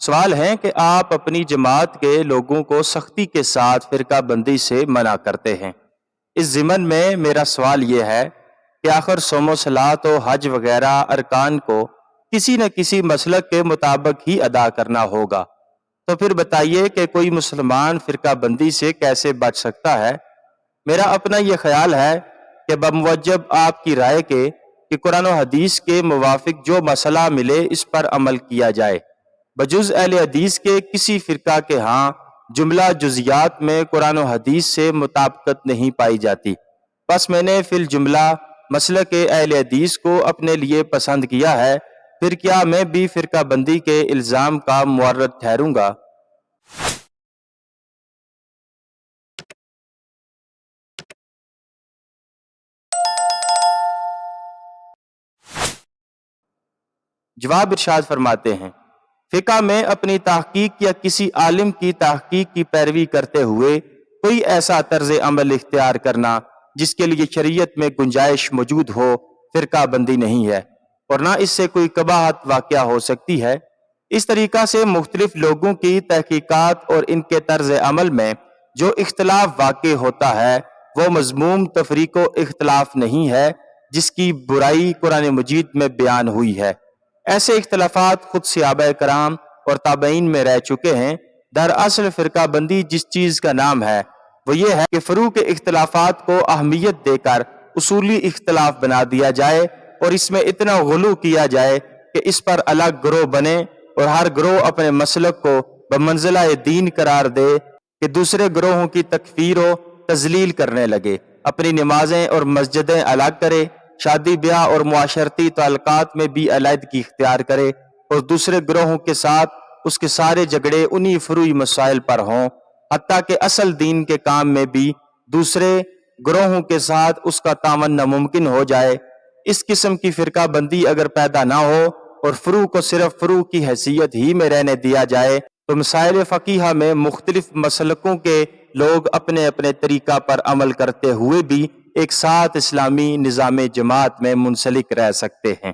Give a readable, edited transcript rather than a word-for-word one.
سوال ہے کہ آپ اپنی جماعت کے لوگوں کو سختی کے ساتھ فرقہ بندی سے منع کرتے ہیں۔ اس ضمن میں میرا سوال یہ ہے کہ آخر صوم و صلاۃ و حج وغیرہ ارکان کو کسی نہ کسی مسلک کے مطابق ہی ادا کرنا ہوگا، تو پھر بتائیے کہ کوئی مسلمان فرقہ بندی سے کیسے بچ سکتا ہے؟ میرا اپنا یہ خیال ہے کہ بموجب آپ کی رائے کے کہ قرآن و حدیث کے موافق جو مسئلہ ملے اس پر عمل کیا جائے، بجز اہل حدیث کے کسی فرقہ کے ہاں جملہ جزیات میں قرآن و حدیث سے مطابقت نہیں پائی جاتی، بس میں نے فی الجملہ مسلک اہل حدیث کو اپنے لیے پسند کیا ہے، پھر کیا میں بھی فرقہ بندی کے الزام کا معرض ٹھہروں گا؟ جواب ارشاد فرماتے ہیں، فقہ میں اپنی تحقیق یا کسی عالم کی تحقیق کی پیروی کرتے ہوئے کوئی ایسا طرز عمل اختیار کرنا جس کے لیے شریعت میں گنجائش موجود ہو فرقہ بندی نہیں ہے، اور نہ اس سے کوئی قباحت واقع ہو سکتی ہے۔ اس طریقہ سے مختلف لوگوں کی تحقیقات اور ان کے طرز عمل میں جو اختلاف واقع ہوتا ہے وہ مذموم تفریق و اختلاف نہیں ہے جس کی برائی قرآن مجید میں بیان ہوئی ہے۔ ایسے اختلافات خود صحابہ کرام اور تابعین میں رہ چکے ہیں۔ دراصل فرقہ بندی جس چیز کا نام ہے وہ یہ ہے کہ فروع کے اختلافات کو اہمیت دے کر اصولی اختلاف بنا دیا جائے اور اس میں اتنا غلو کیا جائے کہ اس پر الگ گروہ بنے اور ہر گروہ اپنے مسلک کو بمنزلہ دین قرار دے کہ دوسرے گروہوں کی تکفیر و تذلیل کرنے لگے، اپنی نمازیں اور مسجدیں الگ کرے، شادی بیاہ اور معاشرتی تعلقات میں بھی علیحدگی اختیار کرے اور دوسرے گروہوں کے ساتھ اس کے سارے جھگڑے انہی فروعی مسائل پر ہوں، حتیٰ کہ اصل دین کے کام میں بھی دوسرے گروہوں کے ساتھ اس کا تعاون ناممکن ہو جائے۔ اس قسم کی فرقہ بندی اگر پیدا نہ ہو اور فروع کو صرف فروع کی حیثیت ہی میں رہنے دیا جائے تو مسائل فقیہ میں مختلف مسلکوں کے لوگ اپنے اپنے طریقہ پر عمل کرتے ہوئے بھی ایک ساتھ اسلامی نظام جماعت میں منسلک رہ سکتے ہیں۔